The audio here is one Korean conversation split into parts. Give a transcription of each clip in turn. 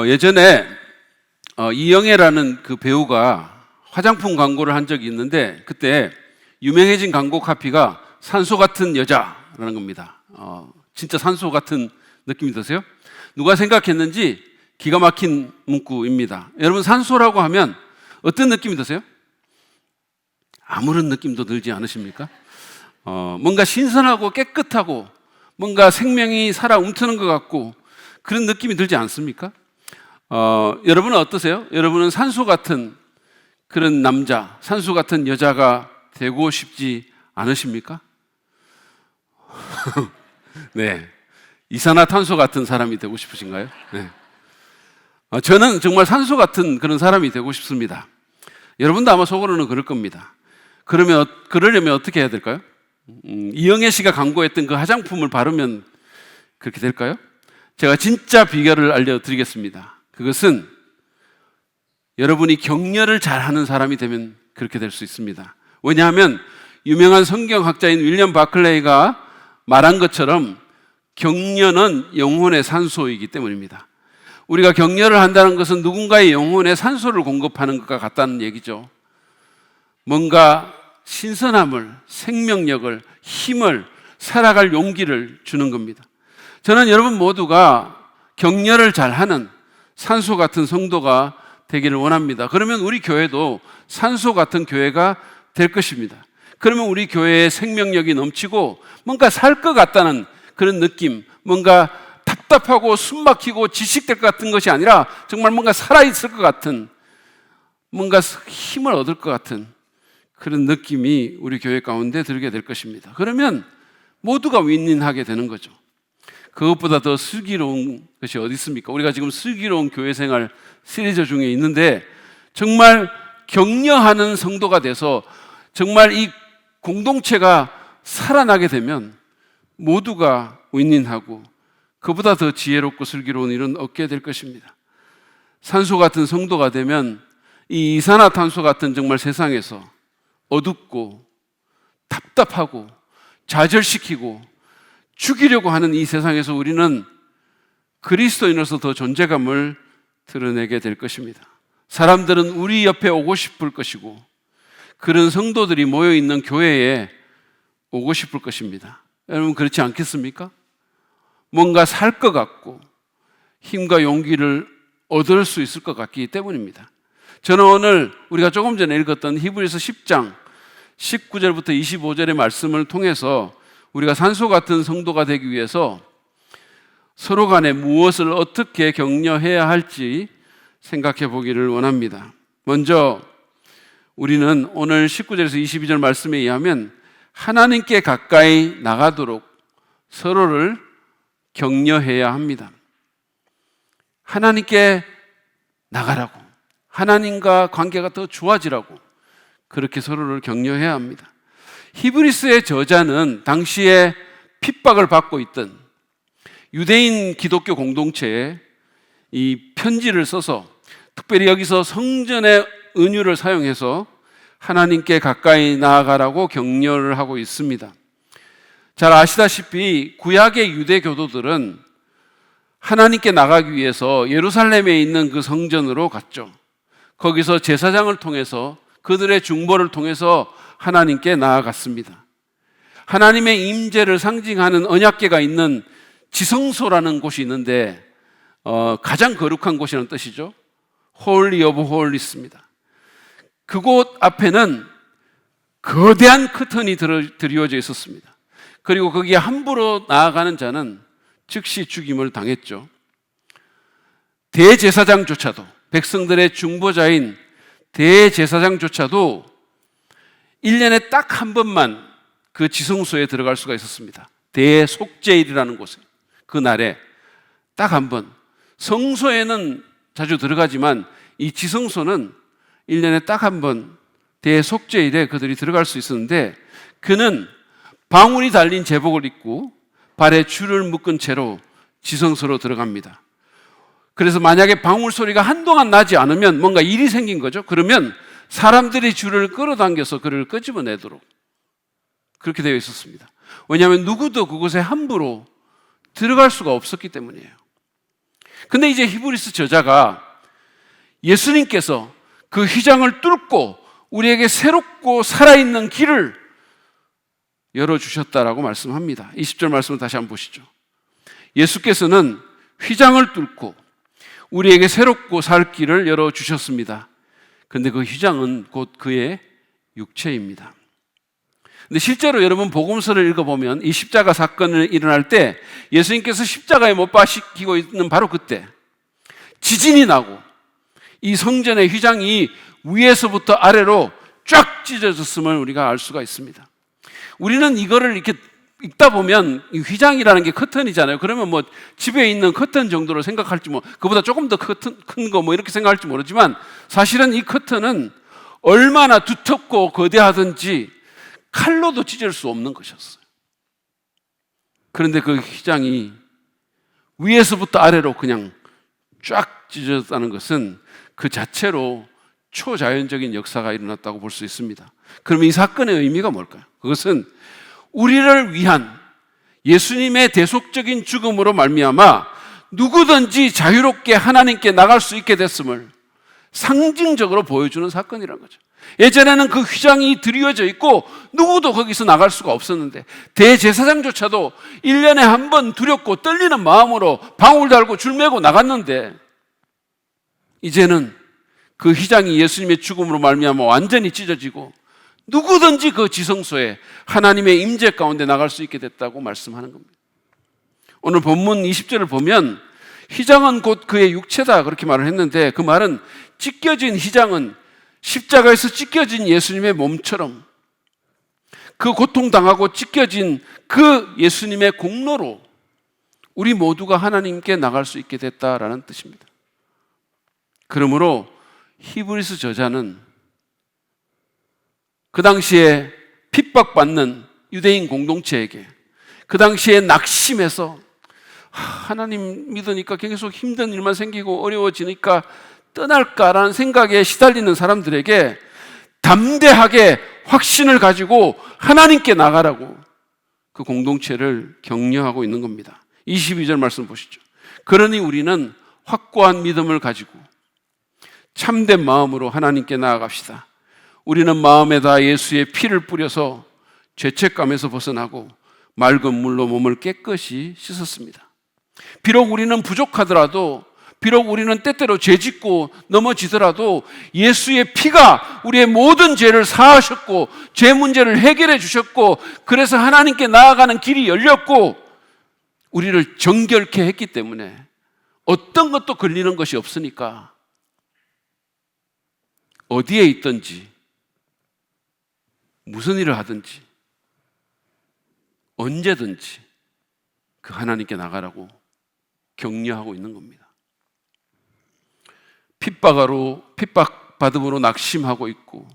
예전에 이영애라는 그 배우가 화장품 광고를 한 적이 있는데 그때 유명해진 광고 카피가 산소 같은 여자라는 겁니다. 진짜 산소 같은 느낌이 드세요? 누가 생각했는지 기가 막힌 문구입니다. 여러분, 산소라고 하면 어떤 느낌이 드세요? 아무런 느낌도 들지 않으십니까? 뭔가 신선하고 깨끗하고 뭔가 생명이 살아 움트는 것 같고 그런 느낌이 들지 않습니까? 여러분은 어떠세요? 여러분은 산소 같은 그런 남자, 산소 같은 여자가 되고 싶지 않으십니까? 네. 이산화탄소 같은 사람이 되고 싶으신가요? 네. 저는 정말 산소 같은 그런 사람이 되고 싶습니다. 여러분도 아마 속으로는 그럴 겁니다. 그러려면 어떻게 해야 될까요? 이영애 씨가 광고했던 그 화장품을 바르면 그렇게 될까요? 제가 진짜 비결을 알려드리겠습니다. 그것은 여러분이 격려를 잘하는 사람이 되면 그렇게 될 수 있습니다. 왜냐하면 유명한 성경학자인 윌리엄 바클레이가 말한 것처럼 격려는 영혼의 산소이기 때문입니다. 우리가 격려를 한다는 것은 누군가의 영혼에 산소를 공급하는 것과 같다는 얘기죠. 뭔가 신선함을, 생명력을, 힘을, 살아갈 용기를 주는 겁니다. 저는 여러분 모두가 격려를 잘하는 산소 같은 성도가 되기를 원합니다. 그러면 우리 교회도 산소 같은 교회가 될 것입니다. 그러면 우리 교회에 생명력이 넘치고 뭔가 살 것 같다는 그런 느낌, 뭔가 답답하고 숨막히고 지식될 것 같은 것이 아니라 정말 뭔가 살아있을 것 같은, 뭔가 힘을 얻을 것 같은 그런 느낌이 우리 교회 가운데 들게 될 것입니다. 그러면 모두가 윈윈하게 되는 거죠. 그것보다 더 슬기로운 것이 어디 있습니까? 우리가 지금 슬기로운 교회 생활 시리즈 중에 있는데 정말 격려하는 성도가 돼서 정말 이 공동체가 살아나게 되면 모두가 윈윈하고 그보다 더 지혜롭고 슬기로운 일은 없게 될 것입니다. 산소 같은 성도가 되면 이 이산화탄소 같은 정말 세상에서 어둡고 답답하고 좌절시키고 죽이려고 하는 이 세상에서 우리는 그리스도인으로서 더 존재감을 드러내게 될 것입니다. 사람들은 우리 옆에 오고 싶을 것이고 그런 성도들이 모여있는 교회에 오고 싶을 것입니다. 여러분, 그렇지 않겠습니까? 뭔가 살 것 같고 힘과 용기를 얻을 수 있을 것 같기 때문입니다. 저는 오늘 우리가 조금 전에 읽었던 히브리서 10장 19절부터 25절의 말씀을 통해서 우리가 산소 같은 성도가 되기 위해서 서로 간에 무엇을 어떻게 격려해야 할지 생각해 보기를 원합니다. 먼저 우리는 오늘 19절에서 22절 말씀에 의하면 하나님께 가까이 나가도록 서로를 격려해야 합니다. 하나님께 나가라고, 하나님과 관계가 더 좋아지라고 그렇게 서로를 격려해야 합니다. 히브리서의 저자는 당시에 핍박을 받고 있던 유대인 기독교 공동체에 이 편지를 써서 특별히 여기서 성전의 은유를 사용해서 하나님께 가까이 나아가라고 격려를 하고 있습니다. 잘 아시다시피 구약의 유대 교도들은 하나님께 나가기 위해서 예루살렘에 있는 그 성전으로 갔죠. 거기서 제사장을 통해서 그들의 중보를 통해서 하나님께 나아갔습니다. 하나님의 임재를 상징하는 언약궤가 있는 지성소라는 곳이 있는데 가장 거룩한 곳이라는 뜻이죠. Holy of Holies입니다. 그곳 앞에는 거대한 커튼이 드리워져 있었습니다. 그리고 거기에 함부로 나아가는 자는 즉시 죽임을 당했죠. 대제사장조차도, 백성들의 중보자인 대제사장조차도 1년에 딱 한 번만 그 지성소에 들어갈 수가 있었습니다. 대속죄일이라는 곳에, 그 날에 딱 한 번. 성소에는 자주 들어가지만 이 지성소는 1년에 딱 한 번 대속죄일에 그들이 들어갈 수 있었는데 그는 방울이 달린 제복을 입고 발에 줄을 묶은 채로 지성소로 들어갑니다. 그래서 만약에 방울 소리가 한동안 나지 않으면 뭔가 일이 생긴 거죠. 그러면 사람들이 줄을 끌어당겨서 그를 끄집어내도록 그렇게 되어 있었습니다. 왜냐하면 누구도 그곳에 함부로 들어갈 수가 없었기 때문이에요. 근데 이제 히브리서 저자가 예수님께서 그 휘장을 뚫고 우리에게 새롭고 살아있는 길을 열어주셨다라고 말씀합니다. 20절 말씀을 다시 한번 보시죠. 예수께서는 휘장을 뚫고 우리에게 새롭고 살 길을 열어주셨습니다. 그런데 그 휘장은 곧 그의 육체입니다. 근데 실제로 여러분 복음서를 읽어보면 이 십자가 사건이 일어날 때 예수님께서 십자가에 못 박히고 있는 바로 그때 지진이 나고 이 성전의 휘장이 위에서부터 아래로 쫙 찢어졌음을 우리가 알 수가 있습니다. 우리는 이거를 이렇게 읽다 보면 이 휘장이라는 게 커튼이잖아요. 그러면 뭐 집에 있는 커튼 정도로 생각할지 뭐 그보다 조금 더 큰 거 뭐 이렇게 생각할지 모르지만 사실은 이 커튼은 얼마나 두텁고 거대하든지 칼로도 찢을 수 없는 것이었어요. 그런데 그 휘장이 위에서부터 아래로 그냥 쫙 찢어졌다는 것은 그 자체로 초자연적인 역사가 일어났다고 볼 수 있습니다. 그러면 이 사건의 의미가 뭘까요? 그것은 우리를 위한 예수님의 대속적인 죽음으로 말미암아 누구든지 자유롭게 하나님께 나갈 수 있게 됐음을 상징적으로 보여주는 사건이라는 거죠. 예전에는 그 휘장이 드리워져 있고 누구도 거기서 나갈 수가 없었는데 대제사장조차도 1년에 한 번 두렵고 떨리는 마음으로 방울 달고 줄 메고 나갔는데 이제는 그 휘장이 예수님의 죽음으로 말미암아 완전히 찢어지고 누구든지 그 지성소에 하나님의 임재 가운데 나갈 수 있게 됐다고 말씀하는 겁니다. 오늘 본문 20절을 보면 휘장은 곧 그의 육체다 그렇게 말을 했는데 그 말은 찢겨진 휘장은 십자가에서 찢겨진 예수님의 몸처럼 그 고통당하고 찢겨진 그 예수님의 공로로 우리 모두가 하나님께 나갈 수 있게 됐다라는 뜻입니다. 그러므로 히브리서 저자는 그 당시에 핍박받는 유대인 공동체에게 그 당시에 낙심해서 하나님 믿으니까 계속 힘든 일만 생기고 어려워지니까 떠날까라는 생각에 시달리는 사람들에게 담대하게 확신을 가지고 하나님께 나가라고 그 공동체를 격려하고 있는 겁니다. 22절 말씀 보시죠. 그러니 우리는 확고한 믿음을 가지고 참된 마음으로 하나님께 나아갑시다. 우리는 마음에다 예수의 피를 뿌려서 죄책감에서 벗어나고 맑은 물로 몸을 깨끗이 씻었습니다. 비록 우리는 부족하더라도 비록 우리는 때때로 죄짓고 넘어지더라도 예수의 피가 우리의 모든 죄를 사하셨고 죄 문제를 해결해 주셨고 그래서 하나님께 나아가는 길이 열렸고 우리를 정결케 했기 때문에 어떤 것도 걸리는 것이 없으니까 어디에 있든지 무슨 일을 하든지 언제든지 그 하나님께 나가라고 격려하고 있는 겁니다. 핍박받음으로 낙심하고 있고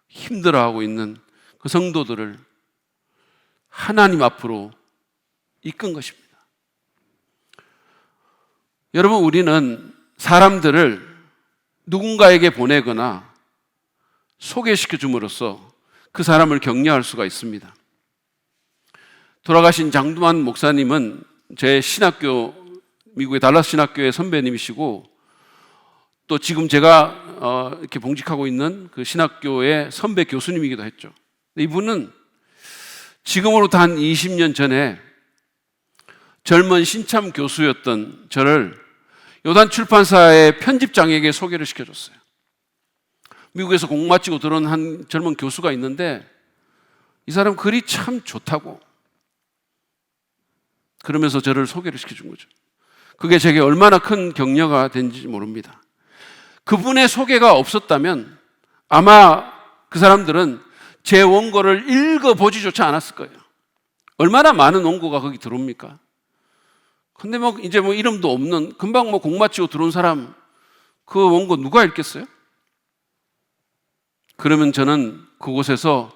힘들어하고 있는 그 성도들을 하나님 앞으로 이끈 것입니다. 여러분, 우리는 사람들을 누군가에게 보내거나 소개시켜 줌으로써 그 사람을 격려할 수가 있습니다. 돌아가신 장두만 목사님은 제 신학교, 미국의 달라스 신학교의 선배님이시고 또 지금 제가 이렇게 봉직하고 있는 그 신학교의 선배 교수님이기도 했죠. 이분은 지금으로부터 한 20년 전에 젊은 신참 교수였던 저를 요단 출판사의 편집장에게 소개를 시켜줬어요. 미국에서 공부 마치고 들어온 한 젊은 교수가 있는데 이 사람 글이 참 좋다고 그러면서 저를 소개를 시켜준 거죠. 그게 제게 얼마나 큰 격려가 된지 모릅니다. 그분의 소개가 없었다면 아마 그 사람들은 제 원고를 읽어보지조차 않았을 거예요. 얼마나 많은 원고가 거기 들어옵니까? 근데 이제 이름도 없는 금방 공 마치고 들어온 사람 그 원고 누가 읽겠어요? 그러면 저는 그곳에서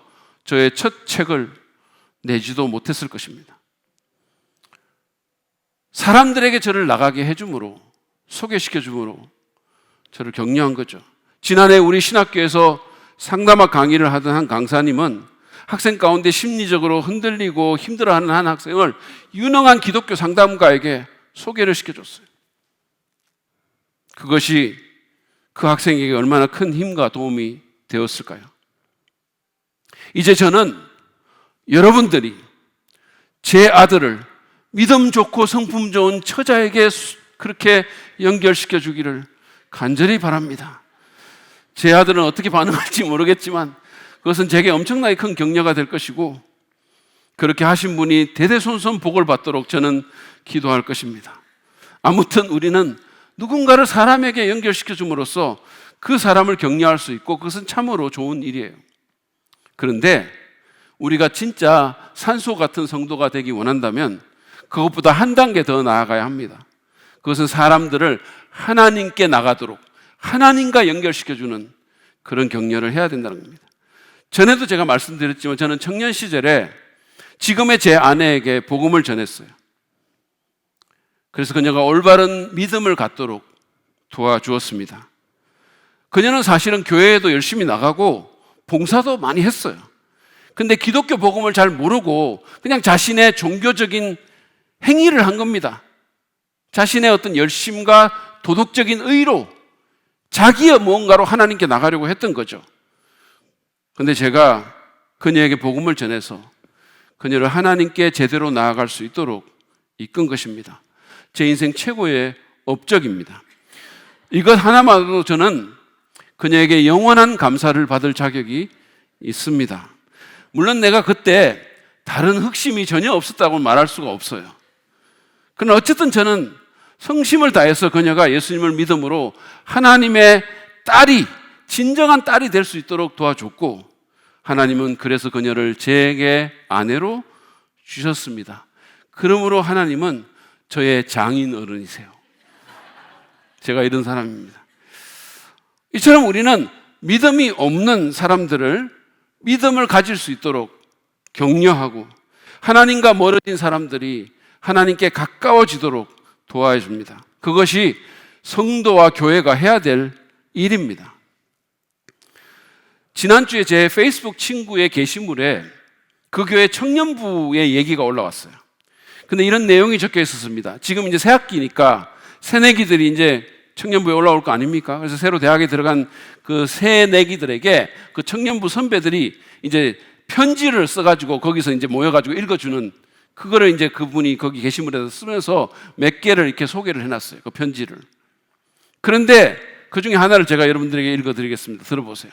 저의 첫 책을 내지도 못했을 것입니다. 사람들에게 저를 나가게 해줌으로 소개시켜줌으로 저를 격려한 거죠. 지난해 우리 신학교에서 상담학 강의를 하던 한 강사님은 학생 가운데 심리적으로 흔들리고 힘들어하는 한 학생을 유능한 기독교 상담가에게 소개를 시켜줬어요. 그것이 그 학생에게 얼마나 큰 힘과 도움이 되었을까요? 이제 저는 여러분들이 제 아들을 믿음 좋고 성품 좋은 처자에게 그렇게 연결시켜 주기를 간절히 바랍니다. 제 아들은 어떻게 반응할지 모르겠지만 그것은 제게 엄청나게 큰 격려가 될 것이고, 그렇게 하신 분이 대대손손 복을 받도록 저는 기도할 것입니다. 아무튼 우리는 누군가를 사람에게 연결시켜 줌으로써 그 사람을 격려할 수 있고 그것은 참으로 좋은 일이에요. 그런데 우리가 진짜 산소 같은 성도가 되기 원한다면 그것보다 한 단계 더 나아가야 합니다. 그것은 사람들을 하나님께 나가도록 하나님과 연결시켜주는 그런 격려를 해야 된다는 겁니다. 전에도 제가 말씀드렸지만 저는 청년 시절에 지금의 제 아내에게 복음을 전했어요. 그래서 그녀가 올바른 믿음을 갖도록 도와주었습니다. 그녀는 사실은 교회에도 열심히 나가고 봉사도 많이 했어요. 근데 기독교 복음을 잘 모르고 그냥 자신의 종교적인 행위를 한 겁니다. 자신의 어떤 열심과 도덕적인 의로 자기의 무언가로 하나님께 나가려고 했던 거죠. 근데 제가 그녀에게 복음을 전해서 그녀를 하나님께 제대로 나아갈 수 있도록 이끈 것입니다. 제 인생 최고의 업적입니다. 이것 하나만으로도 저는 그녀에게 영원한 감사를 받을 자격이 있습니다. 물론 내가 그때 다른 흑심이 전혀 없었다고 말할 수가 없어요. 그러나 어쨌든 저는 성심을 다해서 그녀가 예수님을 믿음으로 하나님의 딸이, 진정한 딸이 될 수 있도록 도와줬고, 하나님은 그래서 그녀를 제게 아내로 주셨습니다. 그러므로 하나님은 저의 장인 어른이세요. 제가 이런 사람입니다. 이처럼 우리는 믿음이 없는 사람들을 믿음을 가질 수 있도록 격려하고, 하나님과 멀어진 사람들이 하나님께 가까워지도록 도와줍니다. 그것이 성도와 교회가 해야 될 일입니다. 지난주에 제 페이스북 친구의 게시물에 그 교회 청년부의 얘기가 올라왔어요. 근데 이런 내용이 적혀 있었습니다. 지금 이제 새학기니까 새내기들이 이제 청년부에 올라올 거 아닙니까? 그래서 새로 대학에 들어간 그 새내기들에게 그 청년부 선배들이 이제 편지를 써가지고 거기서 이제 모여가지고 읽어주는, 그거를 이제 그분이 거기 게시물에서 쓰면서 몇 개를 이렇게 소개를 해놨어요. 그 편지를. 그런데 그 중에 하나를 제가 여러분들에게 읽어드리겠습니다. 들어보세요.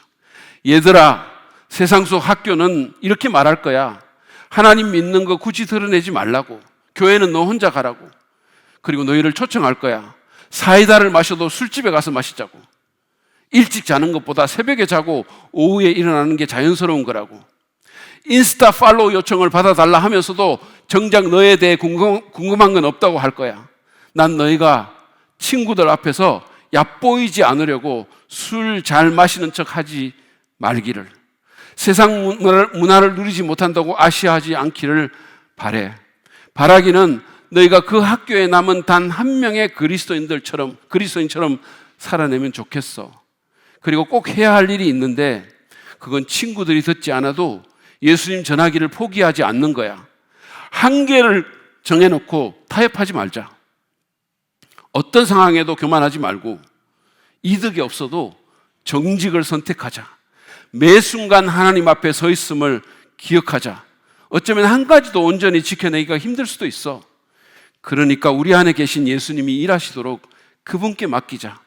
얘들아, 세상 속 학교는 이렇게 말할 거야. 하나님 믿는 거 굳이 드러내지 말라고. 교회는 너 혼자 가라고. 그리고 너희를 초청할 거야. 사이다를 마셔도 술집에 가서 마시자고. 일찍 자는 것보다 새벽에 자고 오후에 일어나는 게 자연스러운 거라고. 인스타 팔로우 요청을 받아달라 하면서도 정작 너에 대해 궁금한 건 없다고 할 거야. 난 너희가 친구들 앞에서 얕보이지 않으려고 술 잘 마시는 척 하지 말기를, 세상 문화를 누리지 못한다고 아쉬워하지 않기를 바래. 바라기는 너희가 그 학교에 남은 단 한 명의 그리스도인처럼 살아내면 좋겠어. 그리고 꼭 해야 할 일이 있는데 그건 친구들이 듣지 않아도 예수님 전하기를 포기하지 않는 거야. 한계를 정해놓고 타협하지 말자. 어떤 상황에도 교만하지 말고 이득이 없어도 정직을 선택하자. 매 순간 하나님 앞에 서 있음을 기억하자. 어쩌면 한 가지도 온전히 지켜내기가 힘들 수도 있어. 그러니까 우리 안에 계신 예수님이 일하시도록 그분께 맡기자.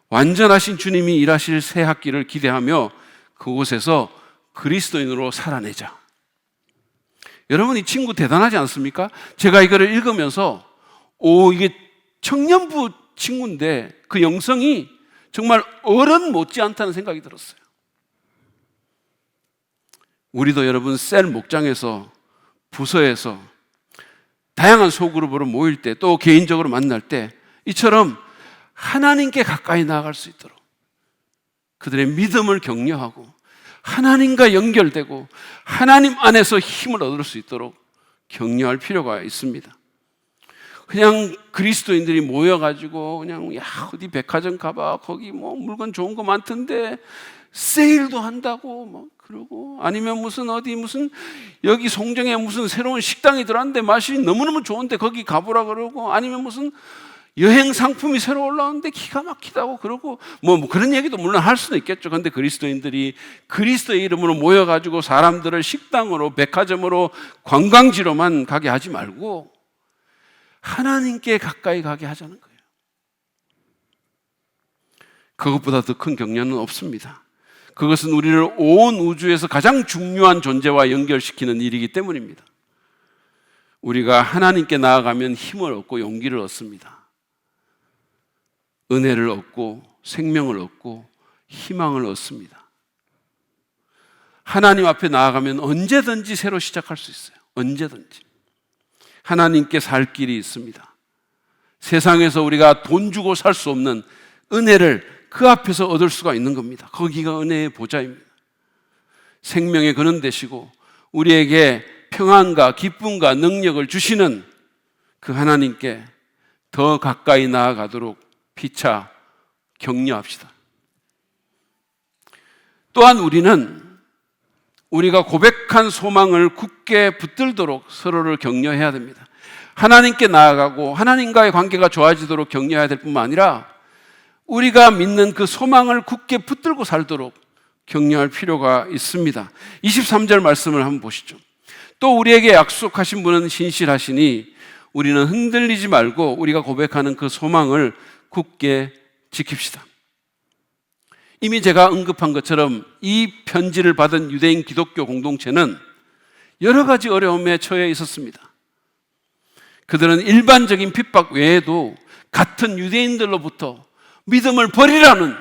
완전하신 주님이 일하실 새 학기를 기대하며 그곳에서 그리스도인으로 살아내자. 여러분, 이 친구 대단하지 않습니까? 제가 이거를 읽으면서 이게 청년부 친구인데 그 영성이 정말 어른 못지않다는 생각이 들었어요. 우리도 여러분 셀 목장에서, 부서에서 다양한 소그룹으로 모일 때, 또 개인적으로 만날 때 이처럼 하나님께 가까이 나아갈 수 있도록 그들의 믿음을 격려하고 하나님과 연결되고 하나님 안에서 힘을 얻을 수 있도록 격려할 필요가 있습니다. 그냥 그리스도인들이 모여가지고 그냥 어디 백화점 가봐, 거기 뭐 물건 좋은 거 많던데 세일도 한다고 뭐 그러고, 아니면 무슨 여기 송정에 무슨 새로운 식당이 들어왔는데 맛이 너무너무 좋은데 거기 가보라 그러고, 아니면 무슨 여행 상품이 새로 올라오는데 기가 막히다고 그러고 뭐 그런 얘기도 물론 할 수도 있겠죠. 그런데 그리스도인들이 그리스도의 이름으로 모여가지고 사람들을 식당으로, 백화점으로, 관광지로만 가게 하지 말고 하나님께 가까이 가게 하자는 거예요. 그것보다 더 큰 격려는 없습니다. 그것은 우리를 온 우주에서 가장 중요한 존재와 연결시키는 일이기 때문입니다. 우리가 하나님께 나아가면 힘을 얻고 용기를 얻습니다. 은혜를 얻고 생명을 얻고 희망을 얻습니다. 하나님 앞에 나아가면 언제든지 새로 시작할 수 있어요. 언제든지. 하나님께 살 길이 있습니다. 세상에서 우리가 돈 주고 살 수 없는 은혜를 그 앞에서 얻을 수가 있는 겁니다. 거기가 은혜의 보좌입니다. 생명의 근원 되시고 우리에게 평안과 기쁨과 능력을 주시는 그 하나님께 더 가까이 나아가도록 피차 격려합시다. 또한 우리는 우리가 고백한 소망을 굳게 붙들도록 서로를 격려해야 됩니다. 하나님께 나아가고 하나님과의 관계가 좋아지도록 격려해야 될 뿐만 아니라 우리가 믿는 그 소망을 굳게 붙들고 살도록 격려할 필요가 있습니다. 23절 말씀을 한번 보시죠. 또 우리에게 약속하신 분은 신실하시니 우리는 흔들리지 말고 우리가 고백하는 그 소망을 굳게 지킵시다. 이미 제가 언급한 것처럼 이 편지를 받은 유대인 기독교 공동체는 여러 가지 어려움에 처해 있었습니다. 그들은 일반적인 핍박 외에도 같은 유대인들로부터 믿음을 버리라는,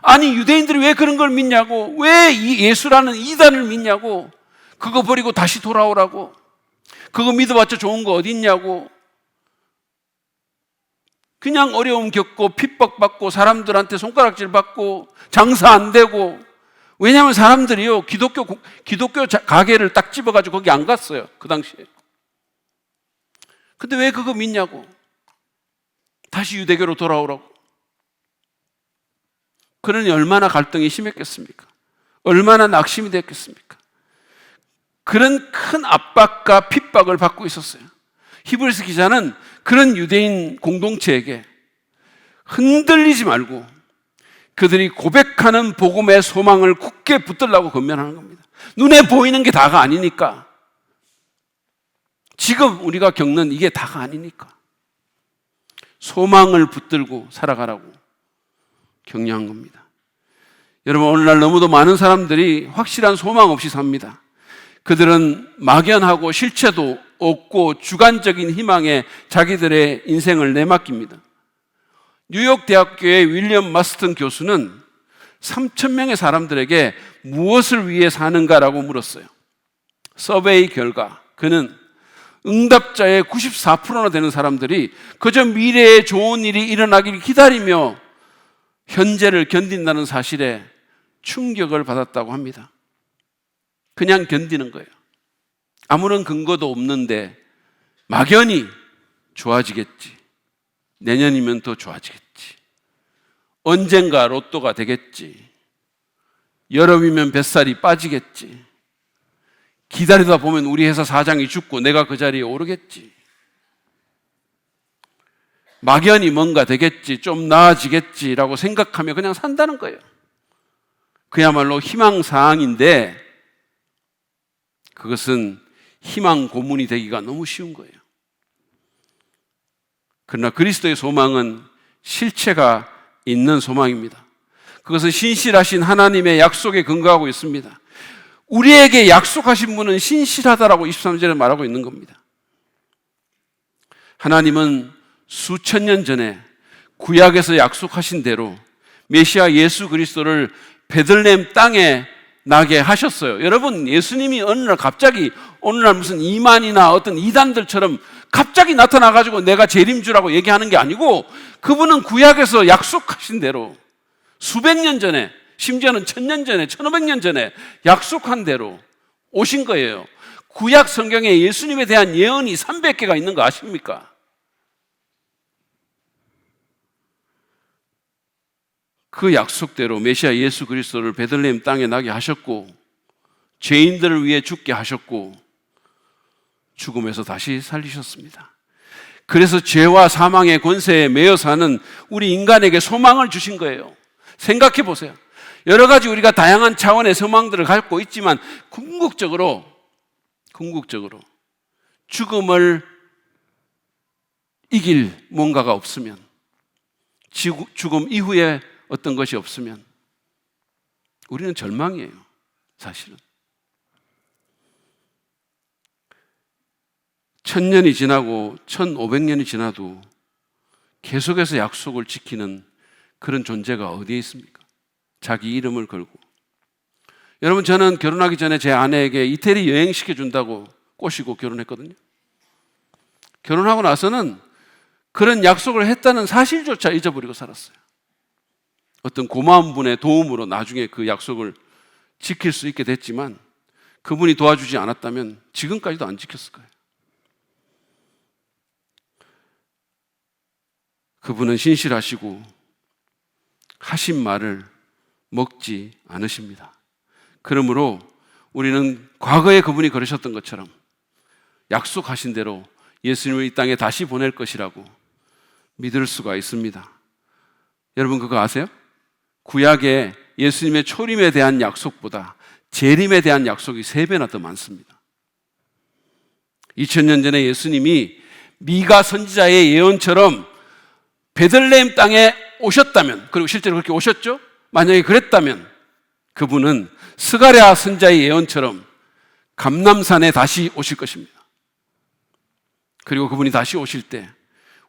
아니 유대인들이 왜 그런 걸 믿냐고, 왜 이 예수라는 이단을 믿냐고, 그거 버리고 다시 돌아오라고, 그거 믿어봤자 좋은 거 어디 있냐고, 그냥 어려움 겪고 핍박받고 사람들한테 손가락질 받고 장사 안 되고. 왜냐하면 사람들이요 기독교 가게를 딱 집어가지고 거기 안 갔어요 그 당시에. 근데 왜 그거 믿냐고, 다시 유대교로 돌아오라고. 그러니 얼마나 갈등이 심했겠습니까? 얼마나 낙심이 됐겠습니까? 그런 큰 압박과 핍박을 받고 있었어요. 히브리서 기자는 그런 유대인 공동체에게 흔들리지 말고 그들이 고백하는 복음의 소망을 굳게 붙들라고 권면하는 겁니다. 눈에 보이는 게 다가 아니니까. 지금 우리가 겪는 이게 다가 아니니까 소망을 붙들고 살아가라고 격려한 겁니다. 여러분, 오늘날 너무도 많은 사람들이 확실한 소망 없이 삽니다. 그들은 막연하고 실체도 없고 주관적인 희망에 자기들의 인생을 내맡깁니다. 뉴욕 대학교의 윌리엄 마스턴 교수는 3,000명의 사람들에게 무엇을 위해 사는가라고 물었어요. 서베이 결과 그는 응답자의 94%나 되는 사람들이 그저 미래에 좋은 일이 일어나기를 기다리며 현재를 견딘다는 사실에 충격을 받았다고 합니다. 그냥 견디는 거예요. 아무런 근거도 없는데 막연히 좋아지겠지, 내년이면 더 좋아지겠지, 언젠가 로또가 되겠지, 여름이면 뱃살이 빠지겠지, 기다리다 보면 우리 회사 사장이 죽고 내가 그 자리에 오르겠지, 막연히 뭔가 되겠지, 좀 나아지겠지라고 생각하며 그냥 산다는 거예요. 그야말로 희망사항인데 그것은 희망 고문이 되기가 너무 쉬운 거예요. 그러나 그리스도의 소망은 실체가 있는 소망입니다. 그것은 신실하신 하나님의 약속에 근거하고 있습니다. 우리에게 약속하신 분은 신실하다라고 23절에 말하고 있는 겁니다. 하나님은 수천 년 전에 구약에서 약속하신 대로 메시아 예수 그리스도를 베들레헴 땅에 나게 하셨어요. 여러분, 예수님이 어느 날 갑자기 오늘날 무슨 이만이나 어떤 이단들처럼 갑자기 나타나가지고 내가 재림주라고 얘기하는 게 아니고 그분은 구약에서 약속하신 대로 수백 년 전에, 심지어는 1000년 전에, 1500년 전에 약속한 대로 오신 거예요. 구약 성경에 예수님에 대한 예언이 300개가 있는 거 아십니까? 그 약속대로 메시아 예수 그리스도를 베들레헴 땅에 나게 하셨고 죄인들을 위해 죽게 하셨고 죽음에서 다시 살리셨습니다. 그래서 죄와 사망의 권세에 매여 사는 우리 인간에게 소망을 주신 거예요. 생각해 보세요. 여러 가지 우리가 다양한 차원의 소망들을 갖고 있지만 궁극적으로 죽음을 이길 뭔가가 없으면, 죽음 이후에 어떤 것이 없으면 우리는 절망이에요, 사실은. 1000년이 지나고 1500년이 지나도 계속해서 약속을 지키는 그런 존재가 어디에 있습니까? 자기 이름을 걸고. 여러분, 저는 결혼하기 전에 제 아내에게 이태리 여행시켜준다고 꼬시고 결혼했거든요. 결혼하고 나서는 그런 약속을 했다는 사실조차 잊어버리고 살았어요. 어떤 고마운 분의 도움으로 나중에 그 약속을 지킬 수 있게 됐지만 그분이 도와주지 않았다면 지금까지도 안 지켰을 거예요. 그분은 신실하시고 하신 말을 먹지 않으십니다. 그러므로 우리는 과거에 그분이 걸으셨던 것처럼 약속하신 대로 예수님을 이 땅에 다시 보낼 것이라고 믿을 수가 있습니다. 여러분, 그거 아세요? 구약에 예수님의 초림에 대한 약속보다 재림에 대한 약속이 3배나 더 많습니다. 2000년 전에 예수님이 미가 선지자의 예언처럼 베들레헴 땅에 오셨다면, 그리고 실제로 그렇게 오셨죠? 만약에 그랬다면 그분은 스가랴 선지자의 예언처럼 감람산에 다시 오실 것입니다. 그리고 그분이 다시 오실 때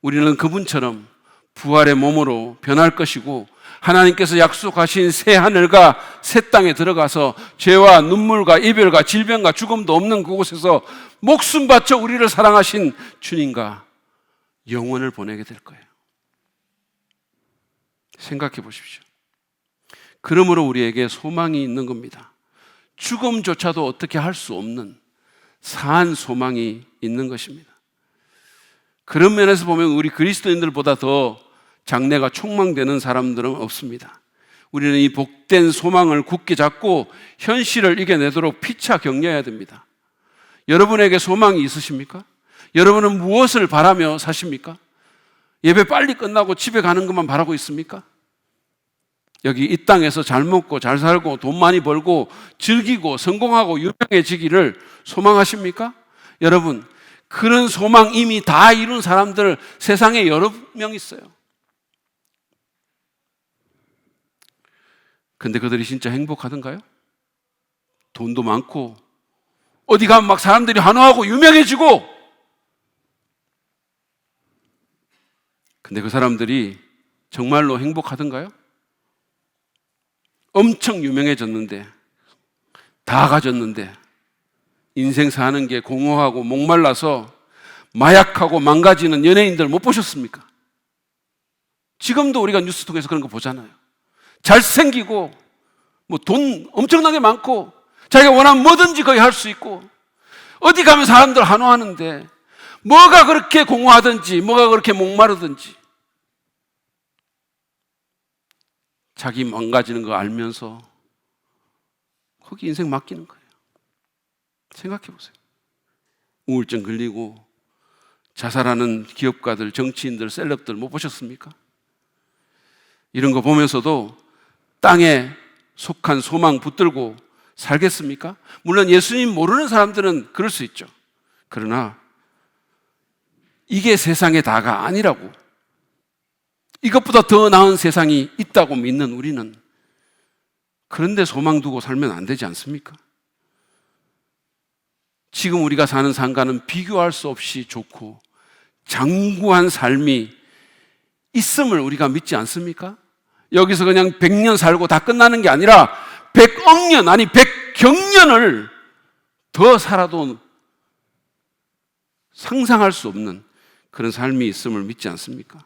우리는 그분처럼 부활의 몸으로 변할 것이고, 하나님께서 약속하신 새 하늘과 새 땅에 들어가서 죄와 눈물과 이별과 질병과 죽음도 없는 그곳에서 목숨 바쳐 우리를 사랑하신 주님과 영원을 보내게 될 거예요. 생각해 보십시오. 그러므로 우리에게 소망이 있는 겁니다. 죽음조차도 어떻게 할 수 없는 사한 소망이 있는 것입니다. 그런 면에서 보면 우리 그리스도인들보다 더 장래가 촉망되는 사람들은 없습니다. 우리는 이 복된 소망을 굳게 잡고 현실을 이겨내도록 피차 격려해야 됩니다. 여러분에게 소망이 있으십니까? 여러분은 무엇을 바라며 사십니까? 예배 빨리 끝나고 집에 가는 것만 바라고 있습니까? 여기 이 땅에서 잘 먹고 잘 살고 돈 많이 벌고 즐기고 성공하고 유명해지기를 소망하십니까? 여러분, 그런 소망 이미 다 이룬 사람들 세상에 여러 명 있어요. 근데 그들이 진짜 행복하던가요? 돈도 많고 어디 가면 막 사람들이 환호하고 유명해지고, 근데 그 사람들이 정말로 행복하던가요? 엄청 유명해졌는데, 다 가졌는데 인생 사는 게 공허하고 목말라서 마약하고 망가지는 연예인들 못 보셨습니까? 지금도 우리가 뉴스 통해서 그런 거 보잖아요. 잘생기고 뭐 돈 엄청나게 많고 자기가 원하면 뭐든지 거의 할 수 있고 어디 가면 사람들 환호하는데 뭐가 그렇게 공허하든지 뭐가 그렇게 목마르든지 자기 망가지는 거 알면서 거기 인생 맡기는 거예요. 생각해 보세요. 우울증 걸리고 자살하는 기업가들, 정치인들, 셀럽들 못 보셨습니까? 이런 거 보면서도 땅에 속한 소망 붙들고 살겠습니까? 물론 예수님 모르는 사람들은 그럴 수 있죠. 그러나 이게 세상의 다가 아니라고, 이것보다 더 나은 세상이 있다고 믿는 우리는 그런데 소망 두고 살면 안 되지 않습니까? 지금 우리가 사는 삶과는 비교할 수 없이 좋고 장구한 삶이 있음을 우리가 믿지 않습니까? 여기서 그냥 100년 살고 다 끝나는 게 아니라 100억 년, 아니 100경년을 더 살아도 상상할 수 없는 그런 삶이 있음을 믿지 않습니까?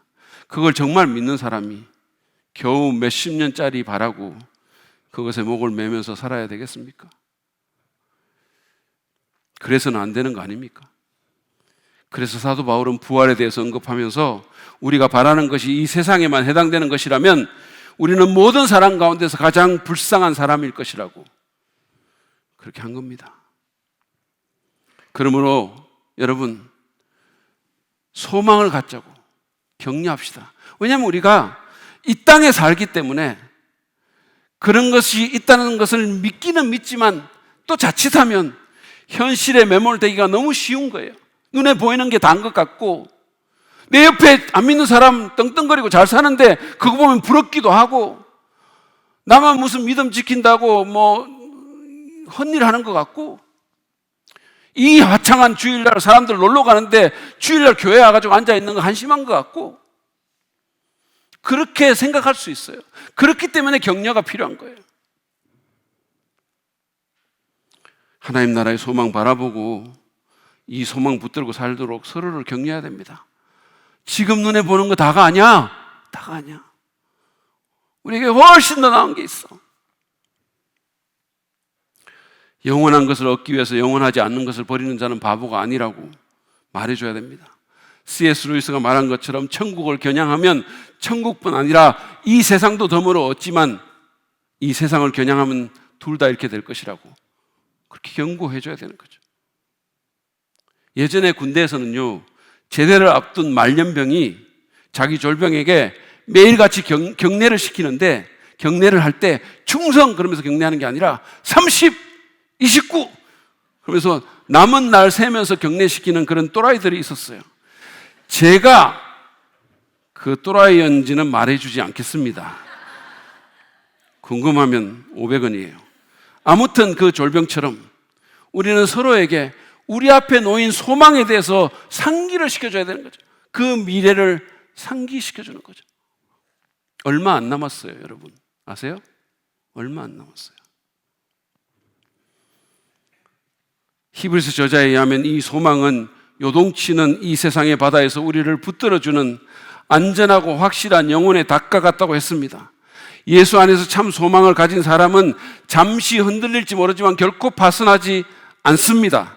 그걸 정말 믿는 사람이 겨우 몇십 년짜리 바라고 그것에 목을 매면서 살아야 되겠습니까? 그래서는 안 되는 거 아닙니까? 그래서 사도 바울은 부활에 대해서 언급하면서 우리가 바라는 것이 이 세상에만 해당되는 것이라면 우리는 모든 사람 가운데서 가장 불쌍한 사람일 것이라고 그렇게 한 겁니다. 그러므로 여러분, 소망을 갖자고 격려합시다. 왜냐하면 우리가 이 땅에 살기 때문에 그런 것이 있다는 것을 믿기는 믿지만 또 자칫하면 현실에 매몰되기가 너무 쉬운 거예요. 눈에 보이는 게 다인 것 같고, 내 옆에 안 믿는 사람 떵떵거리고 잘 사는데 그거 보면 부럽기도 하고, 나만 무슨 믿음 지킨다고 헛일 하는 것 같고, 이 화창한 주일날 사람들 놀러 가는데 주일날 교회 와가지고 앉아있는 거 한심한 것 같고, 그렇게 생각할 수 있어요. 그렇기 때문에 격려가 필요한 거예요. 하나님 나라의 소망 바라보고 이 소망 붙들고 살도록 서로를 격려해야 됩니다. 지금 눈에 보는 거 다가 아니야. 다가 아니야. 우리에게 훨씬 더 나은 게 있어. 영원한 것을 얻기 위해서 영원하지 않는 것을 버리는 자는 바보가 아니라고 말해줘야 됩니다. C.S. 루이스가 말한 것처럼 천국을 겨냥하면 천국뿐 아니라 이 세상도 덤으로 얻지만 이 세상을 겨냥하면 둘 다 이렇게 될 것이라고 그렇게 경고해줘야 되는 거죠. 예전에 군대에서는요, 제대를 앞둔 말년병이 자기 졸병에게 매일같이 경례를 시키는데, 경례를 할 때 충성 그러면서 경례하는 게 아니라 30, 29 그러면서 남은 날 세면서 경례시키는 그런 또라이들이 있었어요. 제가 그 또라이였는지는 말해주지 않겠습니다. 궁금하면 500원이에요. 아무튼 그 졸병처럼 우리는 서로에게 우리 앞에 놓인 소망에 대해서 상기를 시켜줘야 되는 거죠. 그 미래를 상기시켜주는 거죠. 얼마 안 남았어요, 여러분. 아세요? 얼마 안 남았어요. 히브리서 저자에 의하면 이 소망은 요동치는 이 세상의 바다에서 우리를 붙들어주는 안전하고 확실한 영혼의 닷과 같다고 했습니다. 예수 안에서 참 소망을 가진 사람은 잠시 흔들릴지 모르지만 결코 파산하지 않습니다.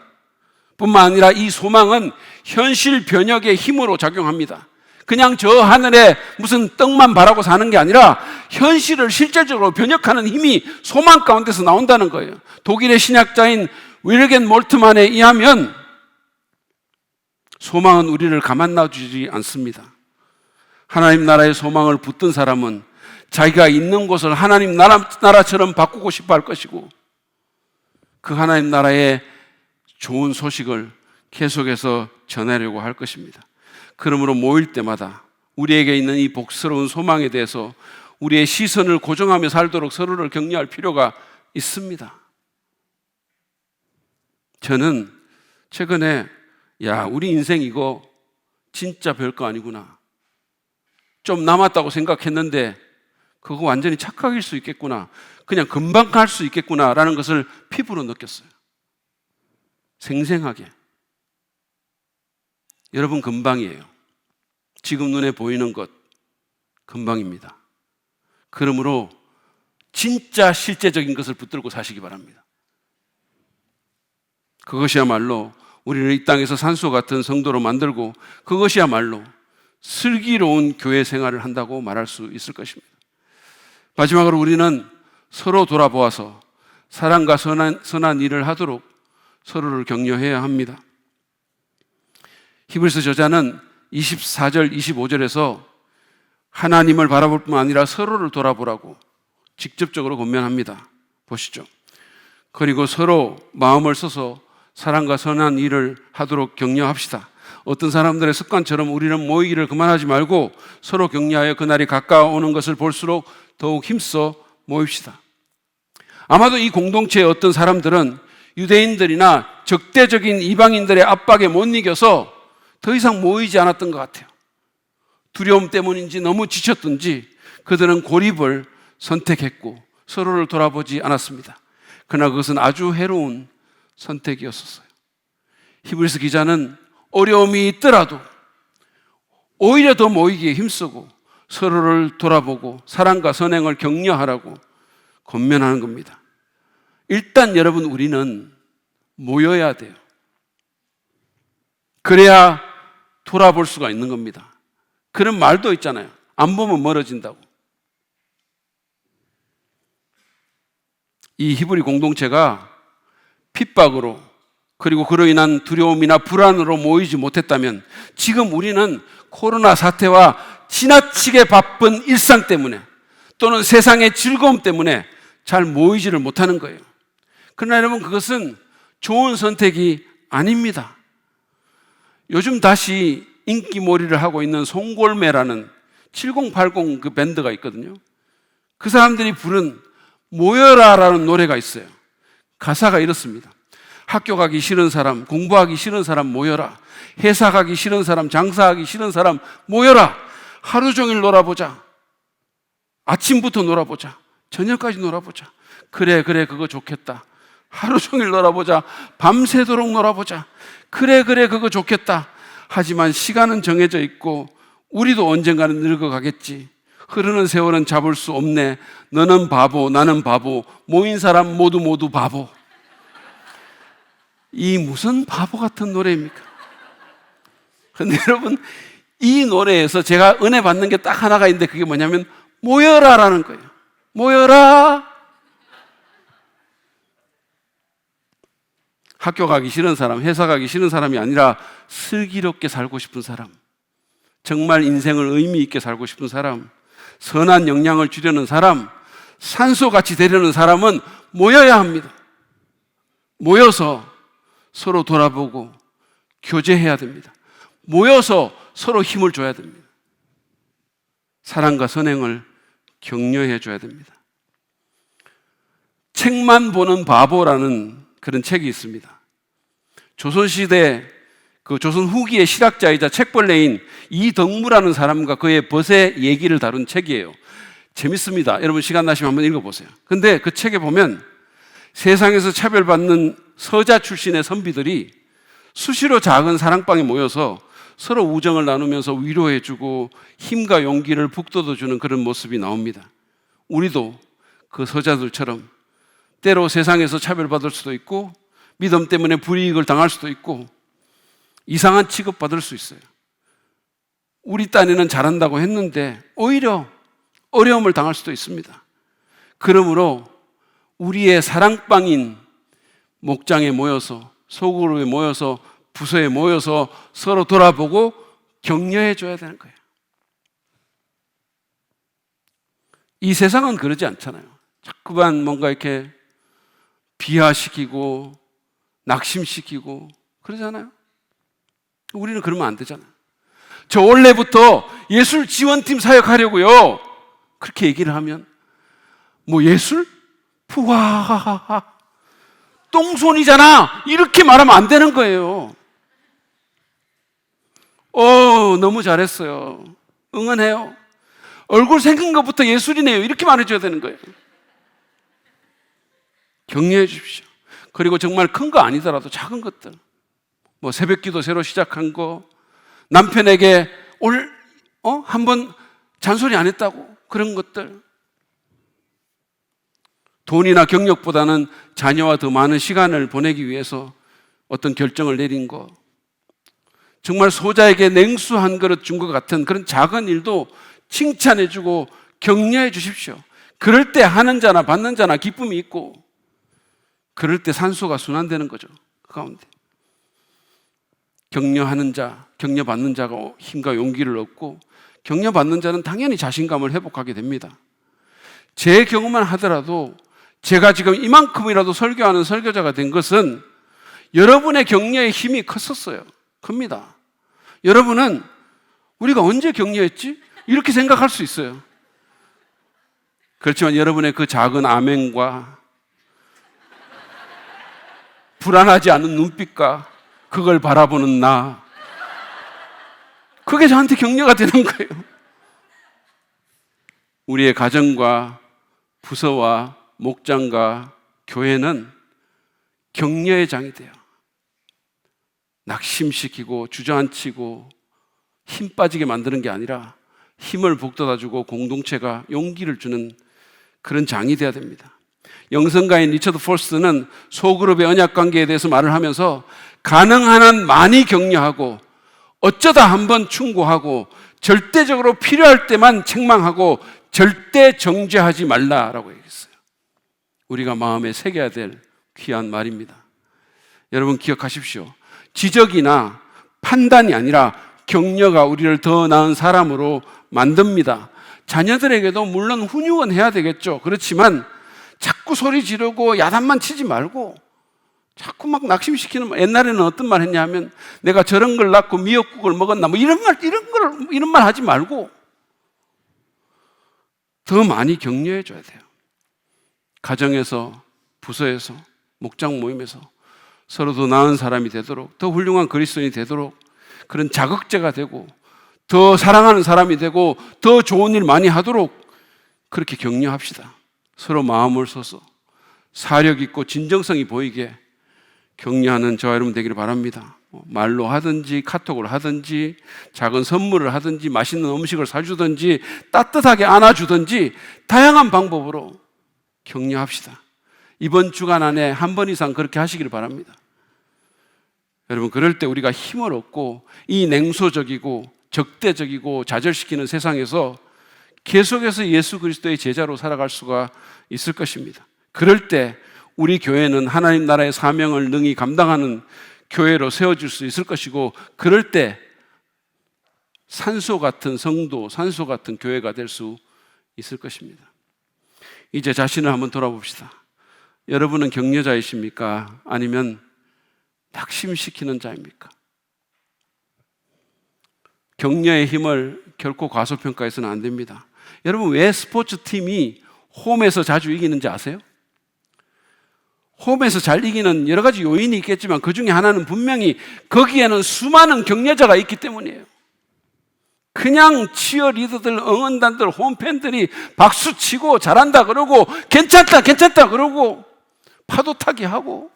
뿐만 아니라 이 소망은 현실 변혁의 힘으로 작용합니다. 그냥 저 하늘에 무슨 떡만 바라고 사는 게 아니라 현실을 실질적으로 변혁하는 힘이 소망 가운데서 나온다는 거예요. 독일의 신학자인 윌겐 몰트만에 의하면 소망은 우리를 가만 놔주지 않습니다. 하나님 나라의 소망을 붙든 사람은 자기가 있는 곳을 하나님 나라처럼 바꾸고 싶어 할 것이고, 그 하나님 나라의 좋은 소식을 계속해서 전하려고 할 것입니다. 그러므로 모일 때마다 우리에게 있는 이 복스러운 소망에 대해서 우리의 시선을 고정하며 살도록 서로를 격려할 필요가 있습니다. 저는 최근에 우리 인생 이거 진짜 별거 아니구나, 좀 남았다고 생각했는데 그거 완전히 착각일 수 있겠구나, 그냥 금방 갈 수 있겠구나라는 것을 피부로 느꼈어요. 생생하게. 여러분, 금방이에요. 지금 눈에 보이는 것 금방입니다. 그러므로 진짜 실제적인 것을 붙들고 사시기 바랍니다. 그것이야말로 우리를 이 땅에서 산소 같은 성도로 만들고, 그것이야말로 슬기로운 교회 생활을 한다고 말할 수 있을 것입니다. 마지막으로 우리는 서로 돌아보아서 사랑과 선한 일을 하도록 서로를 격려해야 합니다. 히브리서 저자는 24절, 25절에서 하나님을 바라볼 뿐만 아니라 서로를 돌아보라고 직접적으로 권면합니다. 보시죠. 그리고 서로 마음을 써서 사랑과 선한 일을 하도록 격려합시다. 어떤 사람들의 습관처럼 우리는 모이기를 그만하지 말고 서로 격려하여 그날이 가까워오는 것을 볼수록 더욱 힘써 모입시다. 아마도 이 공동체의 어떤 사람들은 유대인들이나 적대적인 이방인들의 압박에 못 이겨서 더 이상 모이지 않았던 것 같아요. 두려움 때문인지 너무 지쳤던지 그들은 고립을 선택했고 서로를 돌아보지 않았습니다. 그러나 그것은 아주 해로운 선택이었었어요. 히브리서 기자는 어려움이 있더라도 오히려 더 모이기에 힘쓰고 서로를 돌아보고 사랑과 선행을 격려하라고 권면하는 겁니다. 일단 여러분, 우리는 모여야 돼요. 그래야 돌아볼 수가 있는 겁니다. 그런 말도 있잖아요. 안 보면 멀어진다고. 이 히브리 공동체가 핍박으로 그리고 그로 인한 두려움이나 불안으로 모이지 못했다면 지금 우리는 코로나 사태와 지나치게 바쁜 일상 때문에 또는 세상의 즐거움 때문에 잘 모이지를 못하는 거예요. 그러나 여러분, 그것은 좋은 선택이 아닙니다. 요즘 다시 인기몰이를 하고 있는 송골매라는 7080 그 밴드가 있거든요. 그 사람들이 부른 모여라라는 노래가 있어요. 가사가 이렇습니다. 학교 가기 싫은 사람, 공부하기 싫은 사람 모여라. 회사 가기 싫은 사람, 장사하기 싫은 사람 모여라. 하루 종일 놀아보자. 아침부터 놀아보자. 저녁까지 놀아보자. 그래, 그거 좋겠다. 하루 종일 놀아보자. 밤새도록 놀아보자. 그래, 그거 좋겠다. 하지만 시간은 정해져 있고 우리도 언젠가는 늙어가겠지. 흐르는 세월은 잡을 수 없네. 너는 바보, 나는 바보. 모인 사람 모두 바보. 이 무슨 바보 같은 노래입니까? 그런데 여러분, 이 노래에서 제가 은혜 받는 게 딱 하나가 있는데 그게 뭐냐면 모여라라는 거예요. 모여라. 학교 가기 싫은 사람, 회사 가기 싫은 사람이 아니라 슬기롭게 살고 싶은 사람, 정말 인생을 의미 있게 살고 싶은 사람, 선한 영향을 주려는 사람, 산소같이 되려는 사람은 모여야 합니다. 모여서 서로 돌아보고 교제해야 됩니다. 모여서 서로 힘을 줘야 됩니다. 사랑과 선행을 격려해 줘야 됩니다. 책만 보는 바보라는 그런 책이 있습니다. 조선시대 조선 후기의 실학자이자 책벌레인 이덕무라는 사람과 그의 벗의 얘기를 다룬 책이에요. 재밌습니다. 여러분 시간 나시면 한번 읽어보세요. 근데 그 책에 보면 세상에서 차별받는 서자 출신의 선비들이 수시로 작은 사랑방에 모여서 서로 우정을 나누면서 위로해주고 힘과 용기를 북돋워주는 그런 모습이 나옵니다. 우리도 그 서자들처럼 때로 세상에서 차별받을 수도 있고 믿음 때문에 불이익을 당할 수도 있고 이상한 취급받을 수 있어요. 우리 딴에는 잘한다고 했는데 오히려 어려움을 당할 수도 있습니다. 그러므로 우리의 사랑방인 목장에 모여서, 소그룹에 모여서, 부서에 모여서 서로 돌아보고 격려해 줘야 되는 거예요. 이 세상은 그러지 않잖아요. 자꾸만 뭔가 이렇게 비하시키고 낙심시키고 그러잖아요. 우리는 그러면 안 되잖아요. 저 원래부터 예술 지원팀 사역하려고요. 그렇게 얘기를 하면 뭐 예술? 푸하하하하 똥손이잖아. 이렇게 말하면 안 되는 거예요. 너무 잘했어요. 응원해요. 얼굴 생긴 것부터 예술이네요. 이렇게 말해줘야 되는 거예요. 격려해 주십시오. 그리고 정말 큰 거 아니더라도 작은 것들, 뭐 새벽기도 새로 시작한 거, 남편에게 오늘 한번 잔소리 안 했다고 그런 것들, 돈이나 경력보다는 자녀와 더 많은 시간을 보내기 위해서 어떤 결정을 내린 거, 정말 소자에게 냉수 한 그릇 준 것 같은 그런 작은 일도 칭찬해주고 격려해 주십시오. 그럴 때 하는 자나 받는 자나 기쁨이 있고, 그럴 때 산소가 순환되는 거죠. 그 가운데 격려하는 자, 격려받는 자가 힘과 용기를 얻고, 격려받는 자는 당연히 자신감을 회복하게 됩니다. 제 경우만 하더라도 제가 지금 이만큼이라도 설교하는 설교자가 된 것은 여러분의 격려의 힘이 컸었어요. 큽니다. 여러분은 우리가 언제 격려했지? 이렇게 생각할 수 있어요. 그렇지만 여러분의 그 작은 아멘과 불안하지 않은 눈빛과 그걸 바라보는 나, 그게 저한테 격려가 되는 거예요. 우리의 가정과 부서와 목장과 교회는 격려의 장이 돼요. 낙심시키고 주저앉히고 힘 빠지게 만드는 게 아니라 힘을 북돋아주고 공동체가 용기를 주는 그런 장이 되어야 됩니다. 영성가인 리처드 포스트는 소그룹의 언약관계에 대해서 말을 하면서 가능한 한 많이 격려하고 어쩌다 한번 충고하고 절대적으로 필요할 때만 책망하고 절대 정죄하지 말라라고 얘기했어요. 우리가 마음에 새겨야 될 귀한 말입니다. 여러분 기억하십시오. 지적이나 판단이 아니라 격려가 우리를 더 나은 사람으로 만듭니다. 자녀들에게도 물론 훈육은 해야 되겠죠. 그렇지만 자꾸 소리 지르고 야단만 치지 말고 자꾸 막 낙심시키는, 옛날에는 어떤 말 했냐 하면 내가 저런 걸 낳고 미역국을 먹었나 뭐 이런 말 하지 말고 더 많이 격려해 줘야 돼요. 가정에서, 부서에서, 목장 모임에서 서로 더 나은 사람이 되도록, 더 훌륭한 그리스도인이 되도록 그런 자극제가 되고 더 사랑하는 사람이 되고 더 좋은 일 많이 하도록 그렇게 격려합시다. 서로 마음을 써서 사력 있고 진정성이 보이게 격려하는 저와 여러분 되기를 바랍니다. 말로 하든지 카톡을 하든지 작은 선물을 하든지 맛있는 음식을 사주든지 따뜻하게 안아주든지 다양한 방법으로 격려합시다. 이번 주간 안에 한 번 이상 그렇게 하시기를 바랍니다. 여러분, 그럴 때 우리가 힘을 얻고 이 냉소적이고 적대적이고 좌절시키는 세상에서 계속해서 예수 그리스도의 제자로 살아갈 수가 있을 것입니다. 그럴 때 우리 교회는 하나님 나라의 사명을 능히 감당하는 교회로 세워질 수 있을 것이고, 그럴 때 산소 같은 성도, 산소 같은 교회가 될 수 있을 것입니다. 이제 자신을 한번 돌아봅시다. 여러분은 격려자이십니까? 아니면 낙심시키는 자입니까? 격려의 힘을 결코 과소평가해서는 안 됩니다. 여러분, 왜 스포츠팀이 홈에서 자주 이기는지 아세요? 홈에서 잘 이기는 여러 가지 요인이 있겠지만 그 중에 하나는 분명히 거기에는 수많은 격려자가 있기 때문이에요. 그냥 치어리더들, 응원단들, 홈팬들이 박수치고 잘한다 그러고 괜찮다 그러고 파도 타기 하고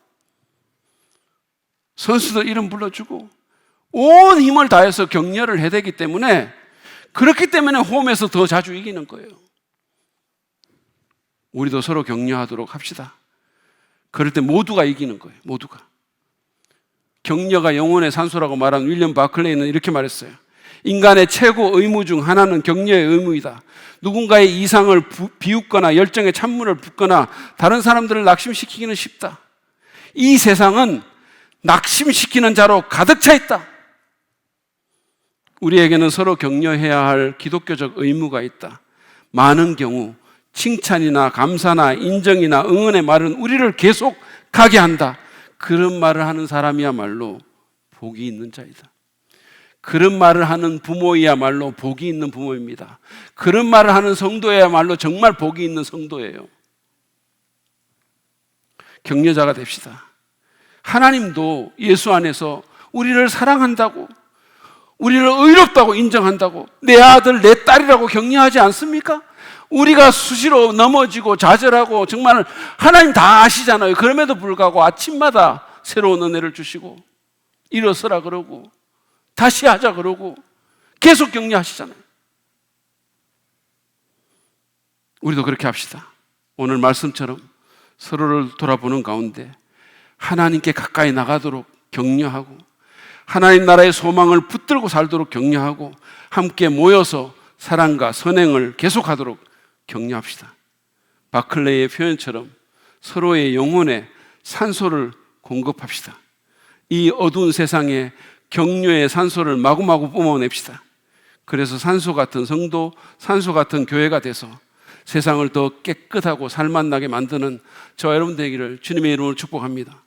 선수들 이름 불러주고 온 힘을 다해서 격려를 해대기 때문에, 그렇기 때문에 홈에서 더 자주 이기는 거예요. 우리도 서로 격려하도록 합시다. 그럴 때 모두가 이기는 거예요. 모두가. 격려가 영혼의 산소라고 말한 윌리엄 바클레이는 이렇게 말했어요. 인간의 최고 의무 중 하나는 격려의 의무이다. 누군가의 이상을 비웃거나 열정에 찬물을 붓거나 다른 사람들을 낙심시키기는 쉽다. 이 세상은 낙심시키는 자로 가득 차 있다. 우리에게는 서로 격려해야 할 기독교적 의무가 있다. 많은 경우 칭찬이나 감사나 인정이나 응원의 말은 우리를 계속 가게 한다. 그런 말을 하는 사람이야말로 복이 있는 자이다. 그런 말을 하는 부모이야말로 복이 있는 부모입니다. 그런 말을 하는 성도야말로 정말 복이 있는 성도예요. 격려자가 됩시다. 하나님도 예수 안에서 우리를 사랑한다고, 우리를 의롭다고 인정한다고, 내 아들, 내 딸이라고 격려하지 않습니까? 우리가 수시로 넘어지고 좌절하고 정말 하나님 다 아시잖아요. 그럼에도 불구하고 아침마다 새로운 은혜를 주시고 일어서라 그러고 다시 하자 그러고 계속 격려하시잖아요. 우리도 그렇게 합시다. 오늘 말씀처럼 서로를 돌아보는 가운데 하나님께 가까이 나가도록 격려하고 하나님 나라의 소망을 붙들고 살도록 격려하고 함께 모여서 사랑과 선행을 계속하도록 격려합시다. 바클레이의 표현처럼 서로의 영혼에 산소를 공급합시다. 이 어두운 세상에 격려의 산소를 마구마구 뿜어냅시다. 그래서 산소 같은 성도, 산소 같은 교회가 돼서 세상을 더 깨끗하고 살맛나게 만드는 저와 여러분 되기를 주님의 이름으로 축복합니다.